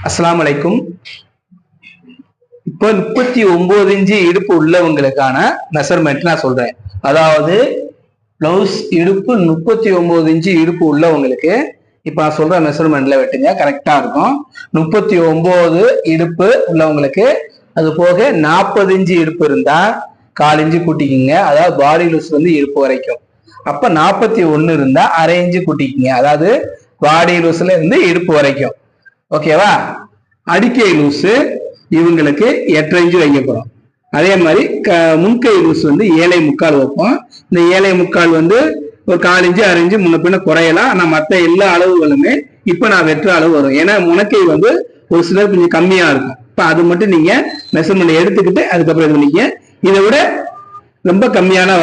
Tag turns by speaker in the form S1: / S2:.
S1: அஸ்ஸலாமு அலைக்கும். இப்போ 39 இன்ச்சு இடுப்பு உள்ளவங்களுக்கான மெஷர்மெண்ட் நான் சொல்றேன். அதாவது பிளவுஸ் இடுப்பு 39 இன்ச்சு இடுப்பு உள்ளவங்களுக்கு இப்ப நான் சொல்ற மெஷர்மெண்ட்ல வெட்டுங்க, கரெக்டா இருக்கும். 39 இடுப்பு உள்ளவங்களுக்கு, அது போக 40 இன்ச்சு இடுப்பு இருந்தா 1/4 இன்ச்சு கூட்டிக்கிங்க, அதாவது பாடி லூஸ் வந்து இடுப்பு வரைக்கும். அப்ப 41 இருந்தா 1/2 இன்ச்சு கூட்டிக்கிங்க, அதாவது பாடி லூஸ்ல இருந்து இடுப்பு வரைக்கும். ஓகேவா? அடிக்கை லூஸ் இவங்களுக்கு 8.5 இன்ச்சு வைக்க போறோம். அதே மாதிரி முன்கை லூஸ் வந்து 7.25 வைப்போம். இந்த 7.25 வந்து ஒரு 1/4 இன்ச்சு 1/2 இன்ச்சு முன்ன பின்ன குறையலாம். ஆனா மற்ற எல்லா அளவுகளுமே இப்ப நான் வெற்ற அளவு வரும். ஏன்னா முனக்கை வந்து ஒரு சிலர் கொஞ்சம் கம்மியா இருக்கும். இப்ப அது மட்டும் நீங்க மெஷர்மெண்ட் எடுத்துக்கிட்டு அதுக்கப்புறம் இது பண்ணிக்க. இதை விட ரொம்ப கம்மியான